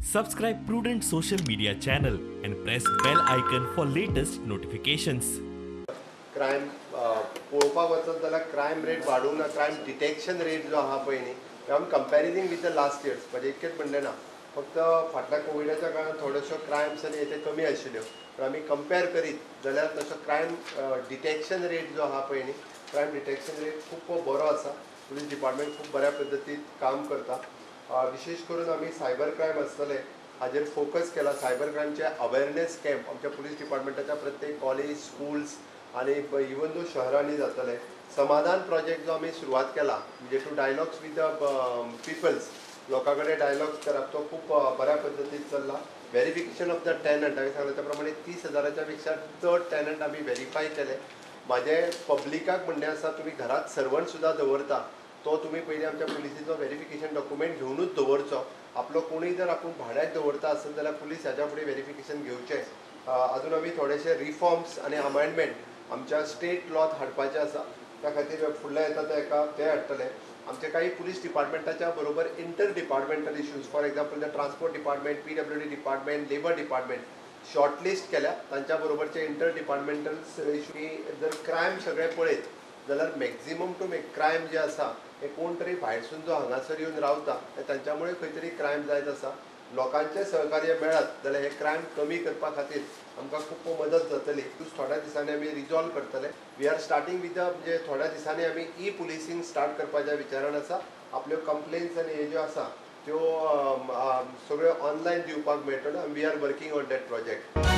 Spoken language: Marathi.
Subscribe Prudent social media channel and press bell icon for latest notifications. Crime पळोवपाक वचत जाल्यार क्रायम रेट वाडूंक ना. क्रायम डिटेक्शन रेट जो आहा पळय न्ही तो आमी कंपेरिजींग विथ द लास्ट इयर्स म्हणजे इतकेंच म्हणलें ना. फक्त फाटल्या कोविडाच्या काळांत थोड्योश्यो क्रायम्स आनी हेते कमी आशिल्ल्यो पण आमी कंपेर करीत जाल्यार तसो क्रायम डिटेक्शन रेट जो आहा पळय न्ही क्रायम डिटेक्शन रेट खूब बरो आसा. पुलीस डिपार्टमेंट खूब बऱ्या पद्दतीन काम करता. विशेष करून आमी सायबर क्रायम आसतले हाजेर फोकस केला. सायबर क्रायमचे अवेरनेस कॅम्प आमच्या पुलीस डिपार्टमेंटाच्या प्रत्येक कॉलेज स्कूल्स आणि इवन दो शहरांनी जातले. समाधान प्रोजेक्ट जो आमी सुरवात केला म्हणजे to dialogues with the peoples लोकां कडेन डायलॉग्स करप तो खूब बऱ्या पद्दतीन चल्ला. व्हेरिफिकेशन ऑफ द टॅनंट हांवें सांगलें त्या प्रमाणे 30,000च्या पेक्षा चड टॅनंट आमी व्हेरीफाय केले. म्हाजें पब्लिकाक म्हणणें आसा तुमी घरांत सर्वंट सुद्दां दवरता तो तुमी पयलीं आमच्या पुलिसेचो व्हेरिफिकेशन डॉक्युमेंट घेवनूच दवरचो. आपलो कोणूय जर आपूण भाड्याक दवरता आसत जाल्यार पुलीस हाच्या फुडें व्हेरिफिकेशन घेवचें. अजून आमी थोडेशे रिफॉर्म्स आनी अमेंडमेंट आमच्या स्टेट लॉत हाडपाचे आसा. त्या खातीर फुडल्या येता ते हाडटले. आमचे काही पुलीस डिपार्टमेंटाच्या बरोबर inter departmental issues for example the transport department PWD department labour department shortlist केल्या. तांच्या बरोबरचे इंटर डिपार्टमेंटल इश्यू जर क्रायम सगळे पळयत जाल्यार मॅक्झिमम टू क्रायम जे आसा हे कोण तरी भायरसून जो हांगासर येवन रावता तांच्यामुळे खंय तरी क्रायम जायत आसा. लोकांचे सहकार्य मेळत जाल्यार हे क्रायम कमी करपा खातीर आमकां खूब मदत जातली. थोड्या दिसांनी आमी रिजॉल्व करतले. वी आर स्टार्टींग विथ म्हणजे थोड्या दिसांनी आमी पुलिसींग स्टार्ट करपाच्या विचारान आसा. आपल्यो कंप्लेन्स आनी हे ज्यो आसा त्यो सगळ्यो ऑनलायन दिवपाक मेळटल्यो. We are working on that project.